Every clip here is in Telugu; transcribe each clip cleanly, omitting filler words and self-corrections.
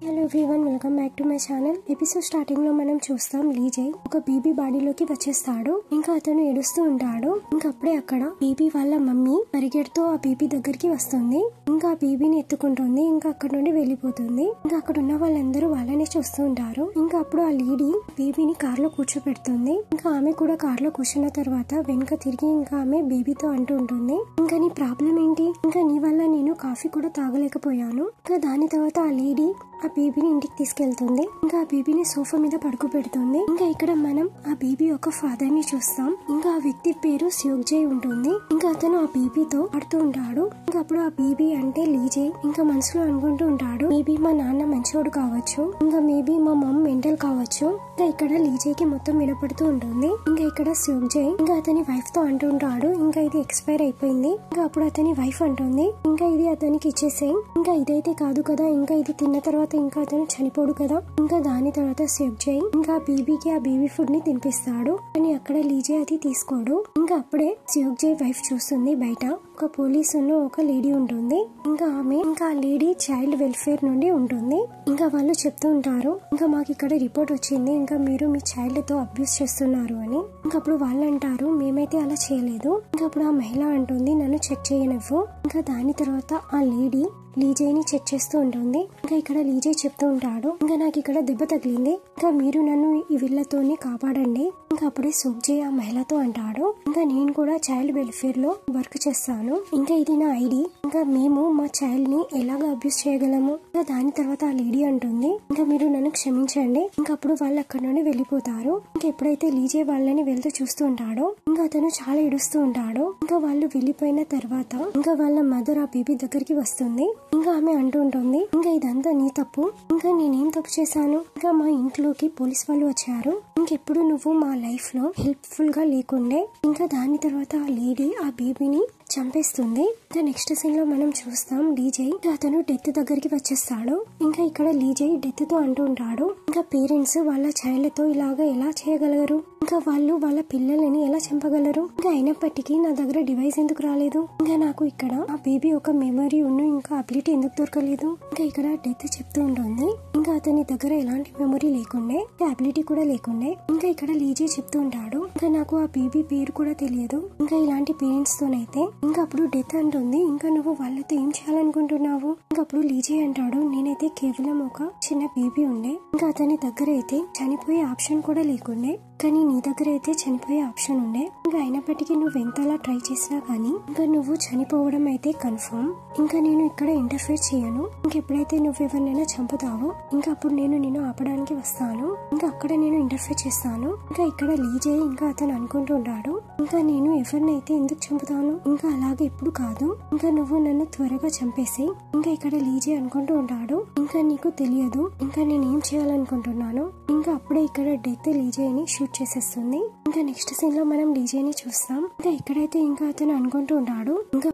Hello everyone, welcome back to my channel. Episode starting లో మనం చూస్తాం లీజే ఒక బేబీ బాడీలోకి వచ్చేస్తాడు. ఇంకా అతను ఏడుస్తూ ఉంటాడు. ఇంకా అప్పుడే అక్కడ బేబీ వాళ్ళ మమ్మీ పరిగెడుతూ ఆ బేబీ దగ్గరికి వస్తుంది. ఇంకా ఆ బేబీని ఎత్తుకుంటుంది. ఇంకా అక్కడ నుండి వెళ్ళిపోతుంది. ఇంకా అక్కడ ఉన్న వాళ్ళందరూ వాళ్ళని చూస్తూ ఉంటారు. ఇంకా అప్పుడు ఆ లేడీ బేబీని కార్ లో కూర్చోపెడుతుంది. ఇంకా ఆమె కూడా కార్ లో కూర్చున్న తర్వాత వెనుక తిరిగి ఇంకా ఆమె బేబీతో అంటూ ఉంటుంది, ఇంకా నీ ప్రాబ్లం ఏంటి? ఇంకా నీ వల్ల నేను కాఫీ కూడా తాగలేకపోయాను. ఇంకా దాని తర్వాత ఆ లేడీ ఆ బేబీని ఇంటికి తీసుకెళ్తుంది. ఇంకా ఆ బేబీని సోఫా మీద పడుకోబెడుతుంది. ఇంకా ఇక్కడ మనం ఆ బేబీ యొక్క ఫాదర్ ని చూస్తాం. ఇంకా ఆ వ్యక్తి పేరు సోగ్జాయ్ ఉంటుంది. ఇంకా అతను ఆ బేబీతో ఆడుతూ ఉంటాడు. ఇంకా అప్పుడు ఆ బేబీ అంటే లీజే ఇంకా మనసులో అనుకుంటూ ఉంటాడు, మేబీ మా నాన్న మంచోడు కావచ్చు, ఇంకా మేబీ మా మమ్ మెంటల్ కావచ్చు. ఇంకా ఇక్కడ లీజేకి మొత్తం వినపడుతూ ఉంటుంది. ఇంకా ఇక్కడ సోగ్జాయ్ ఇంకా అతని వైఫ్ తో అంటుంటాడు, ఇంకా ఇది ఎక్స్పైర్ అయిపోయింది. ఇంకా అప్పుడు అతని వైఫ్ అంటుంది, ఇంకా ఇది అతనికి ఇచ్చేసేయి, ఇంకా ఇదైతే కాదు కదా, ఇంకా ఇది తిన్న తర్వాత ఇంకా అతను చనిపోడు కదా. ఇంకా దాని తర్వాత సోగ్జాయ్ ఇంకా బేబీకి ఆ బేబీ ఫుడ్ ని తినిపిస్తాడు. కానీ అక్కడ లీజే అది తీసుకోడు. ఇంకా అప్పుడే సోగ్జాయ్ వైఫ్ చూస్తుంది బయట ఒక పోలీస్ ఉన్న ఒక లేడీ ఉంటుంది. ఇంకా ఆమె ఇంకా ఆ లేడీ చైల్డ్ వెల్ఫేర్ నుండి ఉంటుంది. ఇంకా వాళ్ళు చెప్తూ ఉంటారు, ఇంకా మాకు ఇక్కడ రిపోర్ట్ వచ్చింది, ఇంకా మీరు మీ చైల్డ్ తో అబ్యూస్ చేస్తున్నారు అని. ఇంకా అప్పుడు వాళ్ళు అంటారు, మేమైతే అలా చేయలేదు. ఇంకా అప్పుడు ఆ మహిళ అంటుంది, నన్ను చెక్ చేయనివ్వు. ఇంకా దాని తర్వాత ఆ లేడీ లీజేని చెక్ చేస్తూ ఉంటుంది. ఇంకా ఇక్కడ లీజే చెప్తూ ఉంటాడు, ఇంకా నాకు ఇక్కడ దెబ్బ తగిలింది, ఇంకా మీరు నన్ను ఈ వీళ్ళతోనే కాపాడండి. ఇంకా అప్పుడే సోగ్జాయ్ ఆ మహిళతో అంటాడు, ఇంకా నేను కూడా చైల్డ్ వెల్ఫేర్ లో వర్క్ చేస్తాను, ఇంకా ఇది నా ఐడి, ఇంకా మేము మా చైల్డ్ ని ఎలాగ అబ్యూస్ చేయగలము. ఇంకా దాని తర్వాత ఆ లేడీ అంటుంది, ఇంకా మీరు నన్ను క్షమించండి. ఇంకా అప్పుడు వాళ్ళు అక్కడ నుండి వెళ్ళిపోతారు. ఇంకా ఎప్పుడైతే లీజే వాళ్ళని వెళ్తూ చూస్తూ ఉంటాడో ఇంకా అతను చాలా ఏడుస్తూ ఉంటాడు. ఇంకా వాళ్ళు వెళ్ళిపోయిన తర్వాత ఇంకా వాళ్ళ మదర్ ఆ బేబీ దగ్గరికి వస్తుంది. ఇంకా ఆమె అంటూ ఉంటుంది, ఇంకా ఇదంతా నీ తప్పు, ఇంకా నేనేం తప్పు చేశాను, ఇంకా మా ఇంట్లోకి పోలీస్ వాళ్ళు వచ్చారు, ఇంకెప్పుడు నువ్వు మా లైఫ్ లో హెల్ప్ఫుల్ గా లేకుండే. ఇంకా దాని తర్వాత ఆ లేడీ ఆ బేబీని చంపేస్తుంది. ఇంకా నెక్స్ట్ సీన్ లో మనం చూస్తాం లీజే అతను డెత్ దగ్గరికి వచ్చేస్తాడు. ఇంకా ఇక్కడ లీజే డెత్ తో అంటూ ఉంటాడు, ఇంకా పేరెంట్స్ వాళ్ళ చైల్డ్ తో ఇలాగా ఎలా చేయగలరు, ఇంకా వాళ్ళు వాళ్ళ పిల్లలని ఎలా చంపగలరు, ఇంకా అయినప్పటికీ నా దగ్గర డివైస్ ఎందుకు రాలేదు, ఇంకా నాకు ఇక్కడ ఆ బేబీ ఒక మెమరీ ఉన్న ఇంకా అబిలిటీ ఎందుకు దొరకలేదు. ఇంకా ఇక్కడ డెత్ చెప్తూ ఉంటుంది, ఇంకా అతని దగ్గర ఎలాంటి మెమరీ లేకుండే, అబిలిటీ కూడా లేకుండే. ఇంకా ఇక్కడ లీజే చెప్తూ ఉంటాడు, ఇంకా నాకు ఆ బేబీ పేరు కూడా తెలియదు, ఇంకా ఇలాంటి పేరెంట్స్ తోనైతే. ఇంకా అప్పుడు డెత్ అంటుంది, ఇంకా నువ్వు వాళ్ళతో ఏం చేయాలనుకుంటున్నావు. ఇంకా అప్పుడు లీజే అంటాడు, నేనైతే కేవలం ఒక చిన్న బేబీ ఉండే, ఇంకా అతని దగ్గర అయితే చనిపోయే ఆప్షన్ కూడా లేకుండే, కానీ నీ దగ్గర అయితే చనిపోయే ఆప్షన్ ఉండే. ఇంకా అయినప్పటికీ నువ్వు ఎంతలా ట్రై చేసినా కానీ ఇంకా నువ్వు చనిపోవడం అయితే కన్ఫర్మ్. ఇంకా నేను ఇక్కడ ఇంటర్ఫేర్ చేయను. ఇంకెప్పుడైతే నువ్వు ఎవరినైనా చంపుతావో ఇంకా అప్పుడు నేను ఆపడానికి వస్తాను. ఇంకా అక్కడ నేను ఇంటర్ఫేర్ చేస్తాను. ఇంకా ఇక్కడ లీజే ఇంకా అతను అనుకుంటూ ఉంటాడు, ఇంకా నేను ఎవరినైతే ఎందుకు చంపుతాను, ఇంకా అలాగే ఇప్పుడు కాదు, ఇంకా నువ్వు నన్ను త్వరగా చంపేసి. ఇంకా ఇక్కడ లీజే అనుకుంటూ ఉంటాడు, ఇంకా నీకు తెలియదు ఇంకా నేను ఏం చేయాలనుకుంటున్నాను. ఇంకా అప్పుడే ఇక్కడ డెత్ లీజేని షూట్ చేసేస్తుంది. ఇంకా నెక్స్ట్ సీన్ లో మనం లీజేని చూస్తాం. ఇంకా ఇక్కడైతే ఇంకా అతను అనుకుంటూ ఉంటాడు, ఇంకా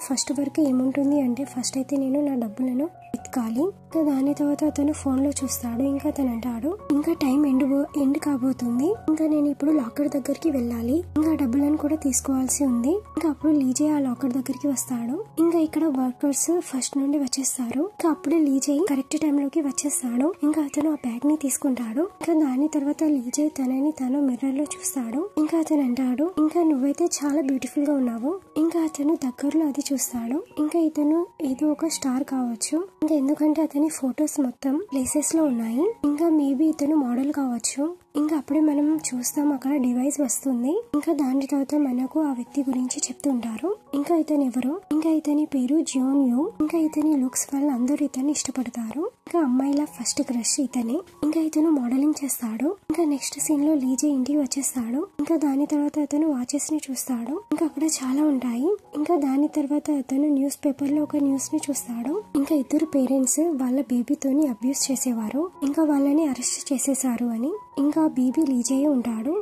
ఫస్ట్ వరకు ఏముంటుంది అంటే ఫస్ట్ అయితే నేను నా డబ్బులను ఎత్తుకాలి. ఇంకా దాని తర్వాత అతను ఫోన్ లో చూస్తాడు. ఇంకా అతను అంటాడు, ఇంకా టైం ఎండ్ కాబోతుంది, ఇంకా నేను ఇప్పుడు లాకర్ దగ్గరికి వెళ్ళాలి, ఇంకా డబ్బులను కూడా తీసుకోవాల్సి ఉంది. ఇంకా అప్పుడు లీజే ఆ లాకర్ దగ్గరికి వస్తాడు. ఇంకా ఇక్కడ వర్కర్స్ ఫస్ట్ నుండి వచ్చేస్తారు. ఇంకా అప్పుడే లీజే కరెక్ట్ టైం లోకి వచ్చేస్తాడు. ఇంకా అతను ఆ బ్యాగ్ ని తీసుకుంటాడు. ఇంకా దాని తర్వాత లీజే తనని తను మిర్రర్ లో చూస్తాడు. ఇంకా అతను అంటాడు, ఇంకా నువ్వైతే చాలా బ్యూటిఫుల్ గా ఉన్నావు. ఇంకా అతను దగ్గరలో అది చూస్తాడు. ఇంకా ఇతను ఏదో ఒక స్టార్ కావచ్చు, ఇంకా ఎందుకంటే అతని ఫొటోస్ మొత్తం ప్లేసెస్ లో ఉన్నాయి. ఇంకా మేబీ ఇతను మోడల్ కావచ్చు. ఇంకా అప్పుడే మనం చూస్తాం అక్కడ డివైస్ వస్తుంది. ఇంకా దాని తర్వాత మనకు ఆ వ్యక్తి గురించి చెప్తుంటారు. ఇంకా ఇతను ఎవరు, ఇంకా ఇతని పేరు జియోన్ యూ. ఇంకా ఇతని లుక్స్ వల్ల అందరూ ఇతన్ని ఇష్టపడతారు. ఇంకా అమ్మాయిల ఫస్ట్ క్రష్ ఇతనే. ఇంకా ఇతను మోడలింగ్ చేస్తాడు. ఇంకా నెక్స్ట్ సీన్ లో లీజే ఇంటికి వచ్చేస్తాడు. ఇంకా దాని తర్వాత అతను వాచెస్ ని చూస్తాడు. ఇంకా అక్కడ చాలా ఉంటాయి. ఇంకా దాని తర్వాత అతను న్యూస్ పేపర్ లో ఒక న్యూస్ ని చూస్తాడు. ఇంకా ఇద్దరు పేరెంట్స్ వాళ్ళ బేబీతోని అబ్యూస్ చేసేవారు, ఇంకా వాళ్ళని అరెస్ట్ చేసేసారు అని. ఇంకా బేబీ లీజే ఉంటాడు.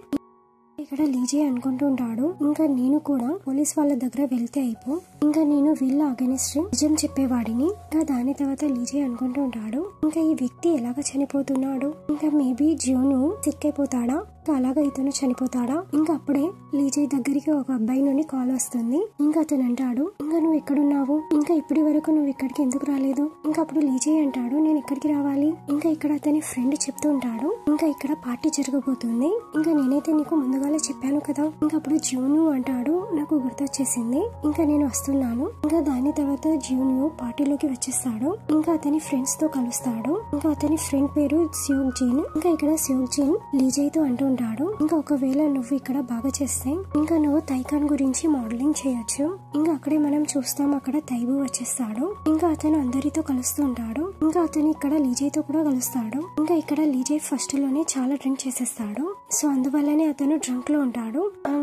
ఇక్కడ లీజే అనుకుంటూ ఉంటాడు, ఇంకా నేను కూడా పోలీస్ వాళ్ళ దగ్గర వెళ్తే అయిపో, ఇంకా నేను వీళ్ళ అగెనిస్ట్ నిజం చెప్పేవాడిని. ఇంకా దాని తర్వాత లీజే అనుకుంటూ ఉంటాడు, ఇంకా ఈ వ్యక్తి ఎలాగ చనిపోతున్నాడు, ఇంకా మేబీ జియోను సిక్ అయిపోతాడా, అలాగా ఇతను చనిపోతాడా. ఇంకా అప్పుడే లీజే దగ్గరికి ఒక అబ్బాయి నుండి కాల్ వస్తుంది. ఇంకా అతను అంటాడు, ఇంకా నువ్వు ఎక్కడున్నావు, ఇంకా ఇప్పటి వరకు నువ్వు ఇక్కడికి ఎందుకు రాలేదు. ఇంకా అప్పుడు లీజే అంటాడు, నేను ఇక్కడికి రావాలి. ఇంకా ఇక్కడ అతని ఫ్రెండ్ చెప్తూ ఉంటాడు, ఇంకా ఇక్కడ పార్టీ జరగబోతుంది, ఇంకా నేనైతే నీకు ముందుగానే చెప్పాను కదా. ఇంకా అప్పుడు జియోను అంటాడు, నాకు గుర్తొచ్చేసింది, ఇంకా నేను వస్తున్నాను. ఇంకా దాని తర్వాత జియోను పార్టీలోకి వచ్చేస్తాడు. ఇంకా అతని ఫ్రెండ్స్ తో కలుస్తాడు. ఇంకా అతని ఫ్రెండ్ పేరు సియోక్ జీన్. ఇంకా ఇక్కడ సియోక్ జీన్ లీజేతో అంటూ ఉంటాడు, ఇంకా ఒకవేళ నువ్వు ఇక్కడ బాగా చేస్తే ఇంకా నువ్వు తైకాన్ గురించి మోడలింగ్ చేయొచ్చు. ఇంకా అక్కడే మనం చూస్తాం, అక్కడ తైబు వచ్చేస్తాడు. ఇంకా అతను అందరితో కలుస్తూ ఉంటాడు. ఇంకా అతను ఇక్కడ లీజేతో కూడా కలుస్తాడు. ఇంకా ఇక్కడ లీజే ఫస్ట్ లోనే చాలా డ్రింక్ చేసేస్తాడు, సో అందువల్లనే అతను డ్రంక్ లో ఉంటాడు.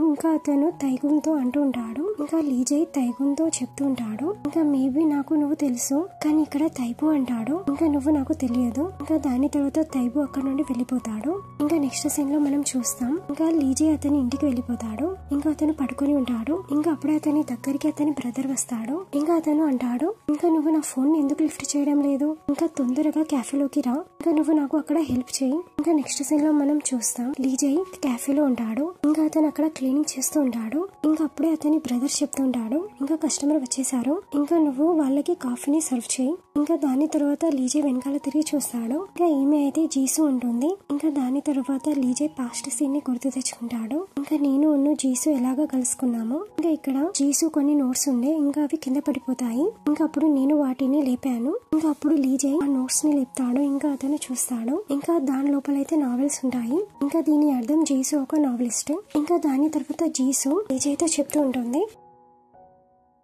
ఇంకా అతను తైగున్తో అంటూ ఉంటాడు, ఇంకా లీజే తైగున్తో చెప్తూ ఉంటాడు, ఇంకా మేబీ నాకు నువ్వు తెలుసు, కానీ ఇక్కడ తైబు అంటాడు, ఇంకా నువ్వు నాకు తెలియదు. ఇంకా దాని తర్వాత తైబు అక్కడ నుండి వెళ్ళిపోతాడు. ఇంకా నెక్స్ట్ సీన్ లో మనం చూస్తాం, ఇంకా లీజే అతని ఇంటికి వెళ్ళిపోతాడు. ఇంకా అతను పడుకొని ఉంటాడు. ఇంకా అప్పుడే అతని దగ్గరికి అతని బ్రదర్ వస్తాడు. ఇంకా అతను అంటాడు, ఇంకా నువ్వు నా ఫోన్ ఎందుకు లిఫ్ట్ చేయడం లేదు, ఇంకా తొందరగా క్యాఫేలోకి రా, ఇంకా నువ్వు నాకు అక్కడ హెల్ప్ చేయి. ఇంకా నెక్స్ట్ సీన్ లో మనం చూస్తాం, లీజే క్యాఫేలో ఉంటాడు. ఇంకా అతను అక్కడ క్లీనింగ్ చేస్తూ ఉంటాడు. ఇంకా అప్పుడే అతని బ్రదర్ చెప్తుంటాడు, ఇంకా కస్టమర్ వచ్చేసారు, ఇంకా నువ్వు వాళ్ళకి కాఫీని సర్వ్ చేయి. ఇంకా దాని తర్వాత లీజే వెనకాల తిరిగి చూస్తాడు. ఇంకా ఈమె అయితే జీసు ఉంటుంది. ఇంకా దాని తర్వాత లీజే పాస్ట్ సీన్ ని గుర్తు తెచ్చుకుంటాడు. ఇంకా నేను జీసు ఎలాగా కలుసుకున్నాము. ఇంకా ఇక్కడ జీసు కొన్ని నోట్స్ ఉండే, ఇంకా అవి కింద పడిపోతాయి. ఇంకా అప్పుడు నేను వాటిని లేపాను. ఇంకా అప్పుడు లీజే ఆ నోట్స్ ని లేపుతాడు. ఇంకా అతను చూస్తాడు, ఇంకా దాని లోపలైతే నావెల్స్ ఉంటాయి. ఇంకా దీని అర్థం జీసు ఒక నావెలిస్ట్. ఇంకా దాని తర్వాత జీసు లీజేతో చెప్తూ ఉంటుంది,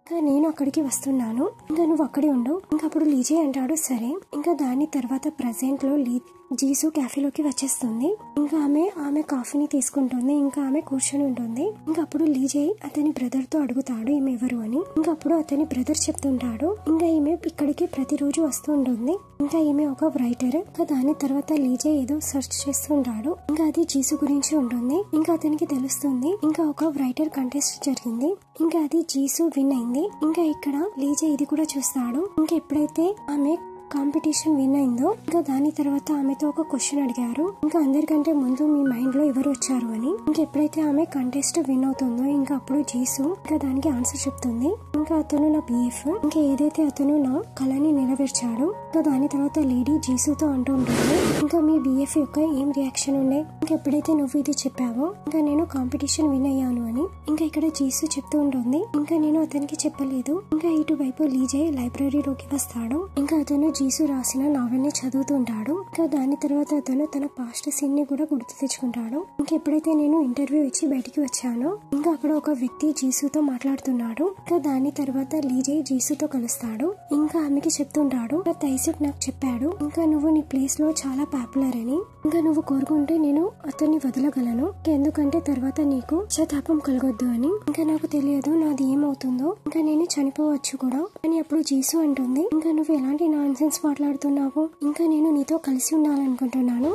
ఇంకా నేను అక్కడికి వస్తున్నాను, ఇంకా నువ్వు అక్కడే ఉండు. ఇంకా అప్పుడు లీజే అంటాడు సరే. ఇంకా దాని తర్వాత ప్రెసెంట్ లో జీసు క్యాఫేలోకి వచ్చేస్తుంది. ఇంకా ఆమె కాఫీని తీసుకుంటుంది. ఇంకా ఆమె కూర్చొని ఉంటుంది. ఇంకా అప్పుడు లీజే అతని బ్రదర్ తో అడుగుతాడు ఈమె ఎవరు అని. ఇంకా అప్పుడు అతని బ్రదర్ చెప్తుంటాడు, ఇంకా ఈమె ఇక్కడికి ప్రతిరోజు వస్తూ ఉంటుంది. ఇంకా ఈమె ఒక రైటర్. ఇంకా దాని తర్వాత లీజే ఏదో సెర్చ్ చేస్తుంటాడు. ఇంకా అది జీసు గురించి ఉంటుంది. ఇంకా అతనికి తెలుస్తుంది, ఇంకా ఒక రైటర్ కంటెస్ట్ జరిగింది, ఇంకా అది జీసు విన్ అయింది. ఇంకా ఇక్కడ లీజే ఇది కూడా చూస్తాడు. ఇంకా ఎప్పుడైతే ఆమె కాంపిటీషన్ విన్ అయిందో, ఇంకా దాని తర్వాత ఆమెతో ఒక క్వశ్చన్ అడిగారు, ఇంకా అందరికంటే ముందు మీ మైండ్ లో ఎవరు వచ్చారు అని. ఇంకా ఎప్పుడైతే ఆమె కంటెస్ట్ విన్ అవుతుందో, ఇంకా అప్పుడు జీసు ఇంకా దానికి ఆన్సర్ చెప్తుంది, ఇంకా అతను నా బిఎఫ్, ఇంకా ఏదైతే అతను నా కళని నెరవేర్చాడు. ఇంకా దాని తర్వాత లేడీ జీసుతో అంటూ ఉంటుంది, ఇంకా మీ బిఎఫ్ యొక్క ఏం రియాక్షన్ ఉండే, ఇంకా ఎప్పుడైతే నువ్వు ఇది చెప్పావో, ఇంకా నేను కాంపిటీషన్ విన్ అయ్యాను అని. ఇంకా ఇక్కడ జీసు చెప్తూ ఉంటుంది, ఇంకా నేను అతనికి చెప్పలేదు. ఇంకా ఇటువైపు లీజే లైబ్రరీలోకి వస్తాడు. ఇంకా అతను జీసు రాసిన నావెల్ ని చదువుతుంటాడు. ఇంకా దాని తర్వాత అతను తన పాస్ట్ సీన్ ని కూడా గుర్తు తెచ్చుకుంటాడు. ఇంకా ఎప్పుడైతే నేను ఇంటర్వ్యూ ఇచ్చి బయటికి వచ్చానో, ఇంకా అక్కడ ఒక వ్యక్తి జీసుతో మాట్లాడుతున్నాడు. ఇంకా దాని తర్వాత లీజే జీసుతో కలుస్తాడు. ఇంకా ఆమెకి చెప్తుంటాడు, తైసుక్ నాకు చెప్పాడు, ఇంకా నువ్వు నీ ప్లేస్ లో చాలా పాపులర్ అని, ఇంకా నువ్వు కోరుకుంటే నేను అతన్ని వదలగలను, ఎందుకంటే తర్వాత నీకు శతాపం కలగొద్దు అని. ఇంకా నాకు తెలియదు నాది ఏమవుతుందో, ఇంకా నేను చనిపోవచ్చు కూడా అని. అప్పుడు జీసు అంటుంది, ఇంకా నువ్వు ఎలాంటి నాన్సెన్స్ మాట్లాడుతున్నావు, ఇంకా నేను నీతో కలిసి ఉండాలనుకుంటున్నాను,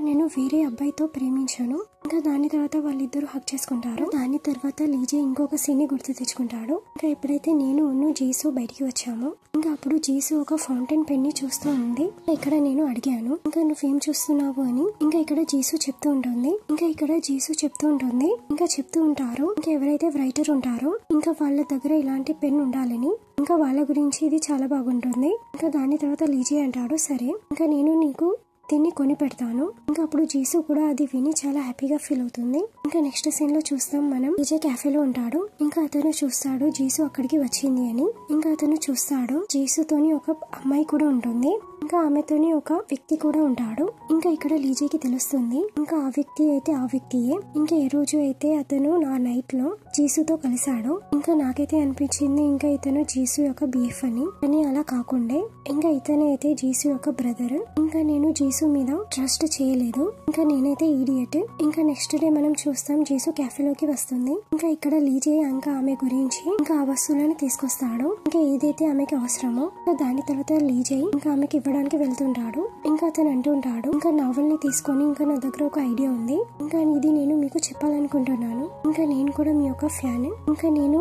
నేను వేరే అబ్బాయితో ప్రేమించాను. ఇంకా దాని తర్వాత వాళ్ళిద్దరు హక్ చేసుకుంటారు. దాని తర్వాత లీజే ఇంకొక సీన్ ని గుర్తు తెచ్చుకుంటాడు. ఇంకా ఎప్పుడైతే నేను జీసు బయటికి వచ్చాము, ఇంకా అప్పుడు జీసు ఒక ఫౌంటైన్ పెన్ ని చూస్తూ ఉంది. ఇక్కడ నేను అడిగాను, ఇంకా నువ్వేం చూస్తున్నావు అని. ఇంకా ఇక్కడ జీసు చెప్తూ ఉంటుంది, ఇంకా ఇక్కడ జీసు చెప్తూ ఉంటుంది, ఇంకా చెప్తూ ఉంటారు, ఇంకా ఎవరైతే రైటర్ ఉంటారో, ఇంకా వాళ్ళ దగ్గర ఇలాంటి పెన్ ఉండాలని, ఇంకా వాళ్ళ గురించి ఇది చాలా బాగుంటుంది. ఇంకా దాని తర్వాత లీజే అంటాడు సరే, ఇంకా నేను నీకు దీన్ని కొని పెడతాను. ఇంకా అప్పుడు జీసు కూడా అది విని చాలా హ్యాపీగా ఫీల్ అవుతుంది. ఇంకా నెక్స్ట్ సీన్ లో చూస్తాం, మనం లీజే క్యాఫేలో ఉంటాడు. ఇంకా అతను చూస్తాడు జీసు అక్కడికి వచ్చింది అని. ఇంకా అతను చూస్తాడు జీసుతోని ఒక అమ్మాయి కూడా ఉంటుంది, ఇంకా ఆమెతోని ఒక వ్యక్తి కూడా ఉంటాడు. ఇంకా ఇక్కడ లీజేకి తెలుస్తుంది, ఇంకా ఆ వ్యక్తి అయితే ఆ వ్యక్తియే. ఇంకా ఏ రోజు అయితే అతను నా నైట్ లో జీసుతో కలిశాడో, ఇంకా నాకైతే అనిపించింది ఇంకా ఇతను జీసు యొక్క బిఎఫ్ అని. కానీ అలా కాకుండా ఇంకా ఇతను అయితే జీసు యొక్క బ్రదర్. ఇంకా నేను జీసు మీద ట్రస్ట్ చేయలేదు, ఇంకా నేనైతే ఈడియట్. ఇంకా నెక్స్ట్ డే మనం చూస్తాం జీసు క్యాఫేలోకి వస్తుంది. ఇంకా ఇక్కడ లీజే ఇంకా ఆమె గురించి ఇంకా ఆ వస్తువులను తీసుకొస్తాడు, ఇంకా ఏదైతే ఆమెకి అవసరమో. ఇంకా దాని తర్వాత లీజే ఇంకా ఆమెకి ఇవ్వడానికి వెళ్తుంటాడు. ఇంకా అతను అంటుంటాడు, ఇంకా నావెల్ ని తీసుకొని, ఇంకా నా దగ్గర ఒక ఐడియా ఉంది, ఇంకా ఇది నేను మీకు చెప్పాలనుకుంటున్నాను, ఇంకా నేను కూడా మీ యొక్క ఫ్యాన్, ఇంకా నేను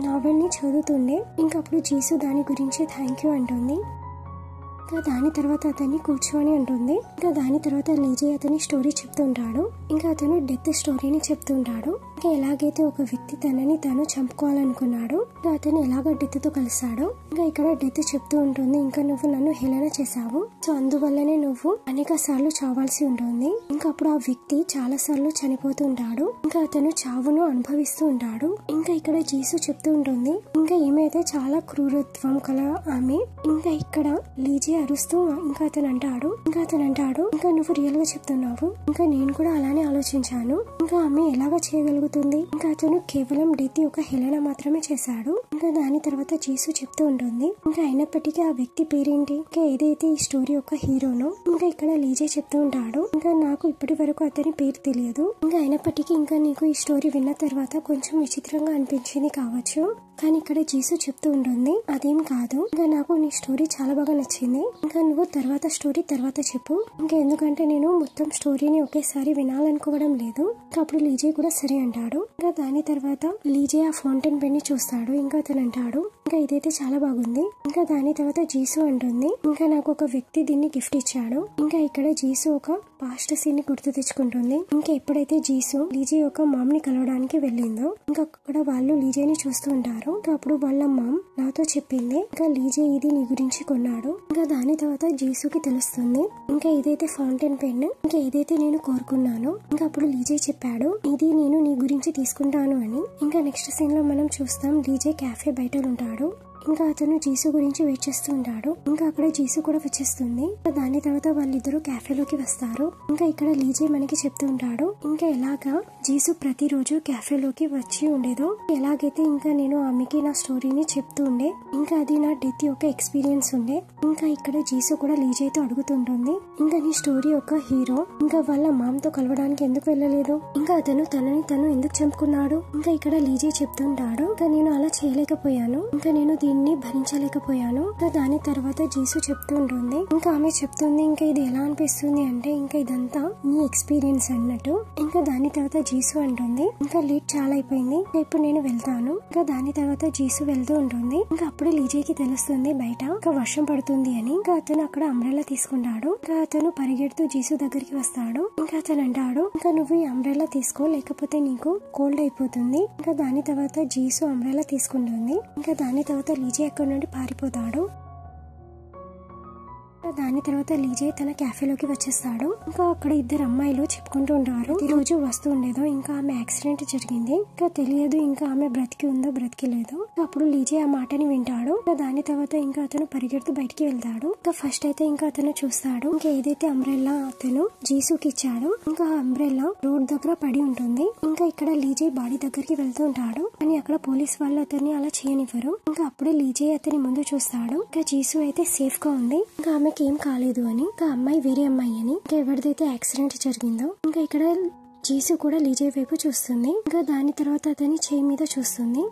నావెల్ ని చదువుతుండే. ఇంకా అప్పుడు జీసు దాని గురించి థ్యాంక్ యూ అంటుంది. ఇంకా దాని తర్వాత అతన్ని కూర్చొని ఉంటుంది. ఇంకా దాని తర్వాత లీజే అతని స్టోరీ చెప్తుంటాడు. ఇంకా అతను డెత్ స్టోరీని చెప్తుంటాడు. ఇంకా ఎలాగైతే ఒక వ్యక్తి తనని తాను చంపుకోవాలనుకున్నాడు, ఇంకా అతను ఎలాగ డెత్ తో కలిసాడు. ఇంకా ఇక్కడ డెత్ చెప్తూ ఉంటుంది, ఇంకా నువ్వు నన్ను హేళన చేశావు, సో అందువల్లనే నువ్వు అనేక సార్లు చావాల్సి ఉంటుంది. ఇంకా అప్పుడు ఆ వ్యక్తి చాలా సార్లు చనిపోతుంటాడు. ఇంకా అతను చావును అనుభవిస్తూ ఉంటాడు. ఇంకా ఇక్కడ జీసు చెప్తూ ఉంటుంది, ఇంకా ఏమైతే చాలా క్రూరత్వం కల ఆమె. ఇంకా ఇక్కడ లీజే అరుస్తూ ఇంకా అతను అంటాడు ఇంకా నువ్వు రియల్ గా చెప్తున్నావు, ఇంకా నేను కూడా అలానే ఆలోచించాను. ఇంకా ఆమె ఎలాగ చేయగలుగుతుంది, ఇంకా అతను కేవలం డెత్ ఒక హేళన మాత్రమే చేశాడు. ఇంకా దాని తర్వాత జీసు చెప్తూ ఉంటుంది, ఇంకా అయినప్పటికీ ఆ వ్యక్తి పేరేంటి, ఇంకా ఏదైతే ఈ స్టోరీ యొక్క హీరోనో. ఇంకా ఇక్కడ లీజే చెప్తూ ఉంటాడు, ఇంకా నాకు ఇప్పటి వరకు అతని పేరు తెలియదు. ఇంకా అయినప్పటికీ ఇంకా నీకు ఈ స్టోరీ విన్న తర్వాత కొంచెం విచిత్రంగా అనిపించింది కావచ్చు, కానీ ఇక్కడ జీసు చెప్తూ ఉంటుంది, అదేం కాదు, ఇంకా నాకు నీ స్టోరీ చాలా బాగా నచ్చింది. ఇంకా నువ్వు తర్వాత స్టోరీ తర్వాత చెప్పు, ఇంకా ఎందుకంటే నేను మొత్తం స్టోరీని ఒకేసారి వినాలనుకోవడం లేదు. ఇంకా అప్పుడు లీజే కూడా సరే అంటాడు. ఇంకా దాని తర్వాత లీజే ఆ ఫౌంటైన్ పెన్ ని చూస్తాడు. ఇంకా అతను అంటాడు, ఇంకా ఇదైతే చాలా బాగుంది. ఇంకా దాని తర్వాత జీసు అంటుంది, ఇంకా నాకు ఒక వ్యక్తి దీన్ని గిఫ్ట్ ఇచ్చాడు. ఇంకా ఇక్కడ జీసు ఒక పాస్ట్ సీన్ ని గుర్తు తెచ్చుకుంటుంది. ఇంకా ఎప్పుడైతే జీసు లీజే యొక్క మామ్ ని కలవడానికి వెళ్ళిందో, ఇంకా అక్కడ వాళ్ళు లీజేని చూస్తూ ఉంటారు. ఇంకా అప్పుడు వాళ్ళ మామ్ నాతో చెప్పింది, ఇంకా లీజే ఇది నీ గురించి కొన్నాడు. ఇంకా దాని తర్వాత జీసుకి తెలుస్తుంది, ఇంకా ఏదైతే ఫౌంటైన్ పెన్, ఇంకా ఏదైతే నేను కోరుకున్నానో, ఇంకా అప్పుడు లీజే చెప్పాడు, ఇది నేను నీ గురించి తీసుకుంటాను అని. ఇంకా నెక్స్ట్ సీన్ లో మనం చూస్తాం, లీజే క్యాఫే బయట ఉంటాడు. ఇంకా అతను జీసు గురించి వెయిట్ చేస్తూ ఉంటాడు. ఇంకా అక్కడ జీసు కూడా వచ్చేస్తుంది. దాని తర్వాత వాళ్ళిద్దరూ క్యాఫేలోకి వస్తారు. ఇంకా ఇక్కడ లీజే మనకి చెప్తూ ఉంటాడు, ఇంకా ఎలాగా జీసు ప్రతిరోజు క్యాఫేలోకి వచ్చి ఉండేదో, ఎలాగైతే ఇంకా నేను ఆమెకి నా స్టోరీని చెప్తూ ఉండే, ఇంకా అది నా డెత్ యొక్క ఎక్స్పీరియన్స్ ఉండే. ఇంకా ఇక్కడ జీసు కూడా లీజేతో అడుగుతుంటుంది, ఇంకా నీ స్టోరీ యొక్క హీరో ఇంకా వాళ్ళ మామతో కలవడానికి ఎందుకు వెళ్ళలేదు, ఇంకా అతను తనని తను ఎందుకు చంపుకున్నాడు. ఇంకా ఇక్కడ లీజే చెప్తుంటాడు, ఇంకా నేను అలా చేయలేకపోయాను, ఇంకా నేను దీన్ని భరించలేకపోయాను. ఇంకా దాని తర్వాత జీసు చెప్తూ ఉంటుంది, ఇంకా ఆమె చెప్తుంది, ఇంకా ఇది ఎలా అనిపిస్తుంది అంటే, ఇంకా ఇదంతా నీ ఎక్స్పీరియన్స్ అన్నట్టు. ఇంకా దాని తర్వాత జీసు అంటుంది, ఇంకా లేట్ చాలా అయిపోయింది, ఇప్పుడు నేను వెళ్తాను. ఇంకా దాని తర్వాత జీసు వెళ్తూ ఉంటుంది. ఇంకా అప్పుడు లీజేకి తెలుస్తుంది బయట ఇంకా వర్షం పడుతుంది అని. ఇంకా అతను అక్కడ అంబ్రెల్లా తీసుకుంటాడు. ఇంకా అతను పరిగెడుతూ జీసు దగ్గరికి వస్తాడు. ఇంకా అతను అంటాడు, ఇంకా నువ్వు ఈ అంబ్రెల్లా తీసుకో, లేకపోతే నీకు కోల్డ్ అయిపోతుంది. ఇంకా దాని తర్వాత జీసు అంబ్రెల్లా తీసుకుంటుంది. ఇంకా దాని తర్వాత లీజే అక్కడ నుండి పారిపోతాడు. దాని తర్వాత లీజే తన క్యాఫేలోకి వచ్చేస్తాడు. ఇంకా అక్కడ ఇద్దరు అమ్మాయిలు చెప్పుకుంటూ ఉంటారు, ఈ రోజు వస్తూ ఉండేదో ఇంకా ఆమె యాక్సిడెంట్ జరిగింది, ఇంకా తెలియదు ఇంకా ఆమె బ్రతికి ఉందో బ్రతికిలేదు. అప్పుడు లీజే ఆ మాటని వింటాడు. ఇంకా దాని తర్వాత ఇంకా అతను పరిగెడుతూ బయటికి వెళ్తాడు. ఇంకా ఫస్ట్ అయితే ఇంకా అతను చూస్తాడు, ఇంకా ఏదైతే అంబ్రెల్లా అతను జీసుకి ఇచ్చాడు, ఇంకా అంబ్రెల్లా రోడ్ దగ్గర పడి ఉంటుంది. ఇంకా ఇక్కడ లీజే బాడీ దగ్గరికి వెళ్తూ ఉంటాడు, కానీ అక్కడ పోలీస్ వాళ్ళు అతన్ని అలా చేయనివ్వరు. ఇంకా అప్పుడే లీజే అతని ముందు చూస్తాడు, ఇంకా జీసు అయితే సేఫ్ గా ఉంది, ఇంకా ఆమె ఏం కాలేదు అని. ఇంకా అమ్మాయి వేరే అమ్మాయి అని. ఇంకా ఎవరిదైతే యాక్సిడెంట్ జరిగిందో, ఇంకా ఇక్కడ జీసు కూడా లీజే వైపు చూస్తుంది. ఇంకా దాని తర్వాత అతని చేయి మీద చూస్తుంది.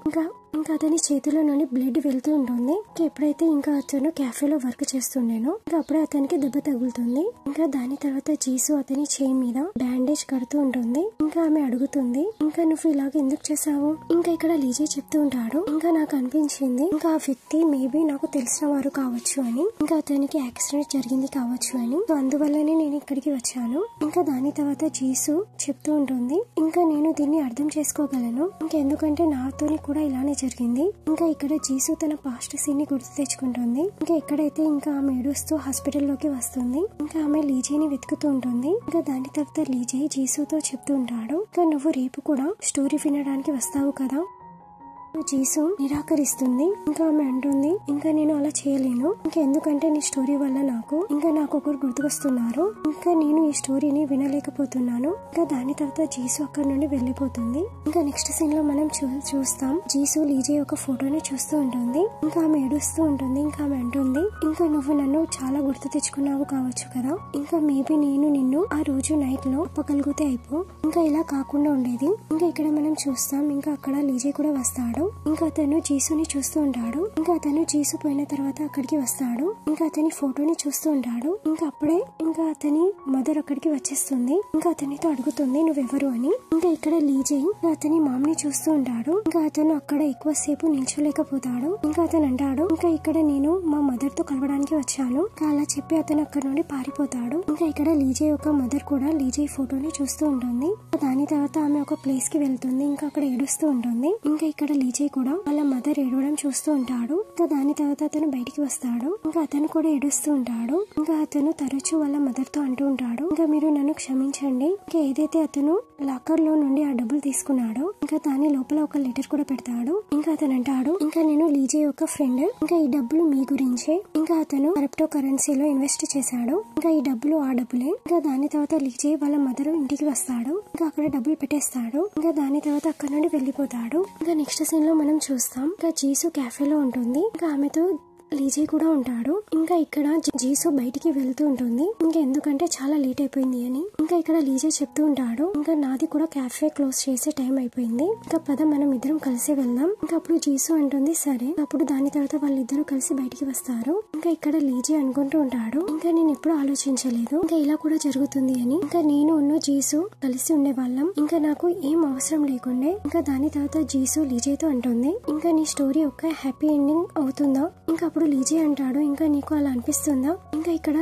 ఇంకా అతని చేతిలో నుండి బ్లడ్ వెళ్తూ ఉంటుంది. ఇంకా ఎప్పుడైతే ఇంకా అతను క్యాఫేలో వర్క్ చేస్తుండేనో, ఇంకా అప్పుడే అతనికి దెబ్బ తగులుతుంది. ఇంకా దాని తర్వాత జీసు అతని చేయి మీద బ్యాండేజ్ కడుతూ ఉంటుంది. ఇంకా ఆమె అడుగుతుంది, ఇంకా నువ్వు ఇలాగ ఎందుకు చేసావు. ఇంకా ఇక్కడ లీజే చెప్తూ ఉంటాడు, ఇంకా నాకు అనిపించింది ఇంకా ఆ వ్యక్తి మేబీ నాకు తెలిసిన వారు కావచ్చు అని, ఇంకా అతనికి యాక్సిడెంట్ జరిగింది కావచ్చు అని, అందువల్లనే నేను ఇక్కడికి వచ్చాను. ఇంకా దాని తర్వాత జీసు చెప్తూ ఉంటుంది, ఇంకా నేను దీన్ని అర్థం చేసుకోగలను, ఇంకా ఎందుకంటే నాతోని కూడా ఇలానే జరిగింది. ఇంకా ఇక్కడ జీసు తన పాస్ట్ సీన్ ని గుర్తు తెచ్చుకుంటుంది. ఇంకా ఎక్కడైతే ఇంకా ఆమె ఏడుస్తూ హాస్పిటల్లోకి వస్తుంది. ఇంకా ఆమె లీజేని వెతుకుతూ ఉంటుంది. ఇంకా దాని తర్వాత లీజే జీసుతో చెప్తూ ఉంటాడు, ఇంకా నువ్వు రేపు కూడా స్టోరీ వినడానికి వస్తావు కదా. జీసు నిరాకరిస్తుంది. ఇంకా ఆమె అంటుంది, ఇంకా నేను అలా చేయలేను, ఇంకా ఎందుకంటే నీ స్టోరీ వల్ల నాకు ఒకరు గుర్తుకొస్తున్నారు, ఇంకా నేను ఈ స్టోరీని వినలేకపోతున్నాను. ఇంకా దాని తర్వాత జీసు అక్కడ నుండి వెళ్లిపోతుంది. ఇంకా నెక్స్ట్ సీన్ లో మనం చూస్తాం, జీసు లీజే ఒక ఫోటోని చూస్తూ ఉంటుంది. ఇంకా ఆమె ఏడుస్తూ ఉంటుంది. ఇంకా ఆమె అంటుంది, ఇంకా నువ్వు నన్ను చాలా గుర్తు తెచ్చుకున్నావు కావచ్చు కదా, ఇంకా మేబీ నేను నిన్ను ఆ రోజు నైట్ లో ఒప్పగలిగితే అయిపో, ఇంకా ఇలా కాకుండా ఉండేది. ఇంకా ఇక్కడ మనం చూస్తాం, ఇంకా అక్కడ లీజే కూడా వస్తాడు. ఇంకా అతను జీసుని చూస్తూ ఉంటాడు. ఇంకా అతను జీసు పోయిన తర్వాత అక్కడికి వస్తాడు. ఇంకా అతని ఫోటోని చూస్తూ ఉంటాడు. ఇంకా అప్పుడే ఇంకా అతని మదర్ అక్కడికి వచ్చేస్తుంది. ఇంకా అతనితో అడుగుతుంది నువ్వెవరు అని. ఇంకా ఇక్కడ లీజే అతని మామ్ని చూస్తూ ఉంటాడు. ఇంకా అతను అక్కడ ఎక్కువసేపు నిల్చోలేకపోతాడు. ఇంకా అతను అంటాడు ఇంకా ఇక్కడ నేను మా మదర్ తో కలవడానికి వచ్చాను. అలా చెప్పి అతను అక్కడ నుండి పారిపోతాడు. ఇంకా ఇక్కడ లీజే యొక్క మదర్ కూడా లీజే ఫోటోని చూస్తూ ఉంటుంది. దాని తర్వాత ఆమె ఒక ప్లేస్ కి వెళ్తుంది. ఇంకా అక్కడ ఏడుస్తూ ఉంటుంది. ఇంకా ఇక్కడ లీజే కూడా వాళ్ళ మదర్ ఏడవడం చూస్తూ ఉంటాడు. ఇంకా దాని తర్వాత అతను బయటికి వస్తాడు. ఇంకా అతను కూడా ఏడుస్తూ ఉంటాడు. ఇంకా అతను తరచూ వాళ్ళ మదర్ తో అంటూ ఉంటాడు ఇంకా మీరు నన్ను క్షమించండి. ఇంకా ఏదైతే అతను లాకర్ లో నుండి ఆ డబ్బులు తీసుకున్నాడో ఇంకా దాని లోపల ఒక లెటర్ కూడా పెడతాడు. ఇంకా అతను అంటాడు ఇంకా నేను లీజే యొక్క ఫ్రెండ్. ఇంకా ఈ డబ్బులు మీ గురించే. ఇంకా అతను క్రిప్టో కరెన్సీలో ఇన్వెస్ట్ చేశాడు. ఇంకా ఈ డబ్బులు ఆ డబ్బులే. ఇంకా దాని తర్వాత లీజే వాళ్ళ మదర్ ఇంటికి వస్తాడు. ఇంకా అక్కడ డబ్బులు పెట్టేస్తాడు. ఇంకా దాని తర్వాత అక్కడ నుండి వెళ్లిపోతాడు. ఇంకా నెక్స్ట్ సీన్ లో మనం చూస్తాం ఇంకా జీసు క్యాఫేలో ఉంటుంది. ఇంకా ఆమెతో లీజే కూడా ఉంటాడు. ఇంకా ఇక్కడ జీసు బయటికి వెళ్తూ ఉంటుంది. ఇంకా ఎందుకంటే చాలా లేట్ అయిపోయింది అని. ఇంకా ఇక్కడ లీజే చెప్తూ ఉంటాడు ఇంకా నాది కూడా క్యాఫే క్లోజ్ చేసే టైం అయిపోయింది. ఇంకా పద మనం ఇద్దరం కలిసి వెళ్దాం. ఇంకా అప్పుడు జీసు అంటుంది సరే. అప్పుడు దాని తర్వాత వాళ్ళిద్దరూ కలిసి బయటికి వస్తారు. ఇంకా ఇక్కడ లీజే అనుకుంటూ ఉంటాడు ఇంకా నేను ఎప్పుడు ఆలోచించలేదు ఇంకా ఇలా కూడా జరుగుతుంది అని. ఇంకా నేను జీసు కలిసి ఉండేవాళ్ళం. ఇంకా నాకు ఏం అవసరం లేకుండే. ఇంకా దాని తర్వాత జీసు లీజేతో అంటుంది ఇంకా నీ స్టోరీ ఒక హ్యాపీ ఎండింగ్ అవుతుందా. ఇంకా అప్పుడు లీజే అంటాడు ఇంకా నీకు అలా అనిపిస్తుందా. ఇంకా ఇక్కడ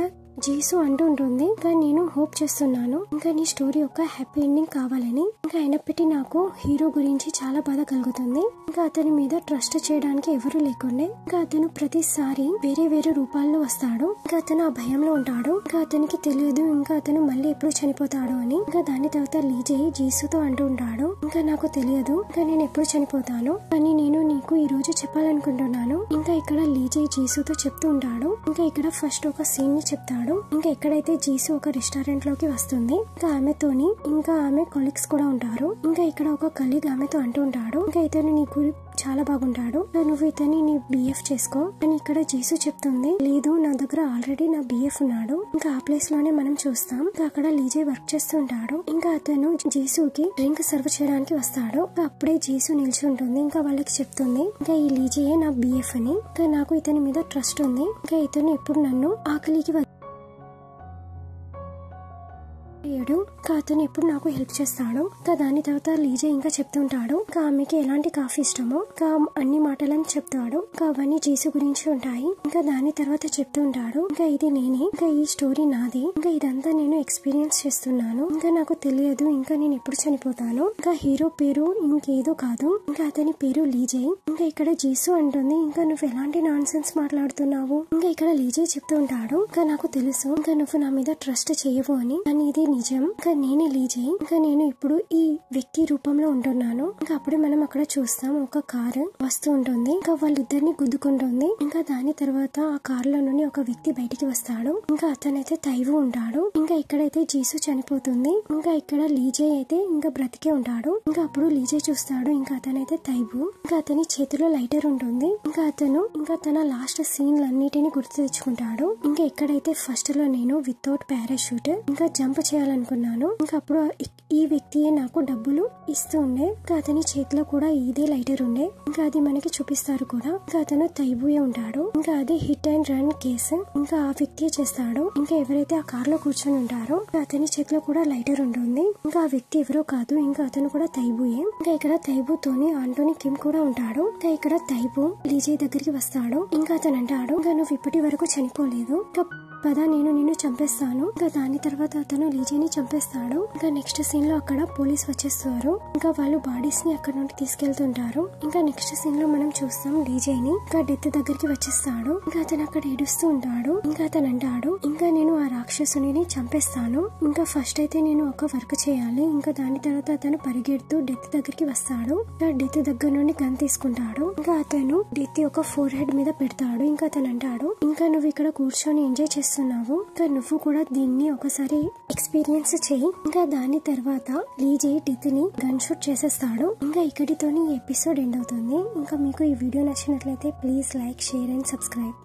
జీసు అంటూ ఉంటుంది ఇంకా నేను హోప్ చేస్తున్నాను ఇంకా నీ స్టోరీ ఒక హ్యాపీ ఎండింగ్ కావాలని. ఇంకా అయినప్పటికీ నాకు హీరో గురించి చాలా బాధ కలుగుతుంది. ఇంకా అతని మీద ట్రస్ట్ చేయడానికి ఎవరు లేకుండే. ఇంకా అతను ప్రతిసారి వేరే వేరే రూపాల్లో వస్తాడు. ఇంకా అతను ఆ భయంలో ఉంటాడు. ఇంకా అతనికి తెలియదు ఇంకా అతను మళ్ళీ ఎప్పుడు చనిపోతాడు అని. ఇంకా దాని తర్వాత లీజే జీసుతో అంటూ ఉంటాడు ఇంకా నాకు తెలియదు ఇంకా నేను ఎప్పుడు చనిపోతాను కానీ నేను నీకు ఈ రోజు చెప్పాలనుకుంటున్నాను. ఇంకా ఇక్కడ లీజే జీసుతో చెప్తూ ఉంటాడు. ఇంకా ఇక్కడ ఫస్ట్ ఒక సీన్ ని చెప్తాడు. ఇంకా ఎక్కడైతే జీసు ఒక రెస్టారెంట్ లోకి వస్తుంది. ఇంకా ఆమెతోని ఇంకా ఆమె కొలీగ్స్ కూడా ఉంటారు. ఇంకా ఇక్కడ ఒక కలీగ్ ఆమెతో అంటూ ఉంటాడు ఇంకా ఇతను నీకు చాలా బాగుంటాడు నువ్వు ఇతని నీ బిఎఫ్ చేసుకో అని. ఇక్కడ జీసు చెప్తుంది లేదు నా దగ్గర ఆల్రెడీ నా బిఎఫ్ ఉన్నాడు. ఇంకా ఆ ప్లేస్ లోనే మనం చూస్తాం ఇంకా అక్కడ లీజే వర్క్ చేస్తూ ఉంటాడు. ఇంకా అతను జీసుకి డ్రింక్ సర్వ్ చేయడానికి వస్తాడు. అప్పుడే జీసు నిలిచి ఉంటుంది. ఇంకా వాళ్ళకి చెప్తుంది ఇంకా ఈ లీజే నా బిఎఫ్ అని. ఇంకా నాకు ఇతని మీద ట్రస్ట్ ఉంది. ఇంకా ఇతను ఇప్పుడు నన్ను ఆకలికి అతను ఎప్పుడు నాకు హెల్ప్ చేస్తాడు. ఇంకా దాని తర్వాత లీజే ఇంకా చెప్తుంటాడు ఇంకా ఆమెకి ఎలాంటి కాఫీ ఇష్టమో ఇంకా అన్ని మాటలని చెప్తాడు. ఇంకా అవన్నీ జీసు గురించి ఉంటాయి. ఇంకా దాని తర్వాత చెప్తూ ఉంటాడు ఇంకా ఇది నేనే. ఇంకా ఈ స్టోరీ నాది. ఇంకా ఇదంతా నేను ఎక్స్పీరియన్స్ చేస్తున్నాను. ఇంకా నాకు తెలియదు ఇంకా నేను ఎప్పుడు చనిపోతాను. ఇంకా హీరో పేరు ఇంకేదో కాదు. ఇంకా అతని పేరు లీజే. ఇంకా ఇక్కడ జీసు అంటుంది ఇంకా నువ్వు ఎలాంటి నాన్ సెన్స్ మాట్లాడుతున్నావు. ఇంకా ఇక్కడ లీజే చెప్తూ ఉంటాడు ఇంకా నాకు తెలుసు ఇంకా నువ్వు నా మీద ట్రస్ట్ చేయవు అని. కానీ ఇది నిజం. ఇంకా నేనే లీజే. ఇంకా నేను ఇప్పుడు ఈ వ్యక్తి రూపంలో ఉంటున్నాను. ఇంకా అప్పుడే మనం అక్కడ చూస్తాం ఒక కారు వస్తూ ఉంటుంది. ఇంకా వాళ్ళిద్దరిని గుద్దుకుంటుంది. ఇంకా దాని తర్వాత ఆ కార్ లో నుండి ఒక వ్యక్తి బయటికి వస్తాడు. ఇంకా అతనైతే తైవు ఉంటాడు. ఇంకా ఇక్కడైతే జీసు చనిపోతుంది. ఇంకా ఇక్కడ లీజే అయితే ఇంకా బ్రతికే ఉంటాడు. ఇంకా అప్పుడు లీజే చూస్తాడు ఇంకా అతనైతే తైవు. ఇంకా అతని చేతిలో లైటర్ ఉంటుంది. ఇంకా అతను ఇంకా తన లాస్ట్ సీన్లన్నిటిని గుర్తు తెచ్చుకుంటాడు. ఇంకా ఎక్కడైతే ఫస్ట్ లో నేను వితౌట్ పారాషూట్ ఇంకా జంప్ చేయాలనుకున్నాను. ఇంకా అప్పుడు ఈ వ్యక్తియే నాకు డబ్బులు ఇస్తూ ఉండే. ఇంకా అతని చేతిలో కూడా ఇదే లైటర్ ఉండే. ఇంకా అది మనకి చూపిస్తారు కూడా. ఇంకా అతను తైబుయే ఉంటాడు. ఇంకా అది హిట్ అండ్ రన్ కేసు ఇంకా ఆ వ్యక్తియే చేస్తాడు. ఇంకా ఎవరైతే ఆ కార్ లో కూర్చొని ఉంటారో అతని చేతిలో కూడా లైటర్ ఉంటుంది. ఇంకా ఆ వ్యక్తి ఎవరో కాదు ఇంకా అతను కూడా తైబుయే. ఇంకా ఇక్కడ తైబుతోని ఆంటోనీ కిమ్ కూడా ఉంటాడు. ఇంకా ఇక్కడ తైబు లీజే దగ్గరికి వస్తాడు. ఇంకా అతను అంటాడు ఇంకా నువ్వు ఇప్పటి వరకు చనిపోలేదు. ఇంకా పద నేను నిన్ను చంపేస్తాను. ఇంకా దాని తర్వాత అతను లీజేని చంపేస్తాడు. ఇంకా నెక్స్ట్ సీన్ లో అక్కడ పోలీస్ వచ్చేస్తారు. ఇంకా వాళ్ళు బాడీస్ ని అక్కడ నుండి తీసుకెళ్తుంటారు. ఇంకా నెక్స్ట్ సీన్ లో మనం చూస్తాం లీజేని ఇంకా డెత్ దగ్గరికి వచ్చేస్తాడు. ఇంకా అతను అక్కడ ఏడుస్తూ ఉంటాడు. ఇంకా అతను అంటాడు ఇంకా నేను ఆ రాక్షసుని చంపేస్తాను. ఇంకా ఫస్ట్ అయితే నేను ఒక వర్క్ చేయాలి. ఇంకా దాని తర్వాత అతను పరిగెడుతూ డెత్ దగ్గరికి వస్తాడు. ఇంకా డెత్ దగ్గర నుండి గన్ తీసుకుంటాడు. ఇంకా అతను డెత్ యొక్క ఫోర్ హెడ్ మీద పెడతాడు. ఇంకా అతను అంటాడు ఇంకా నువ్వు ఇక్కడ కూర్చొని ఎంజాయ్ చేస్తున్నావు. ఇంకా నువ్వు కూడా దీన్ని ఒకసారి ఎక్స్పీరియన్స్ చేయి. ఇంకా దాని తర్వాత లీజే డెత్ ని గన్ షూట్ చేసేస్తాడు. ఇంకా ఇక్కడితోని ఈ ఎపిసోడ్ ఎండ్ అవుతుంది. ఇంకా మీకు ఈ వీడియో నచ్చినట్లయితే please like, share and subscribe.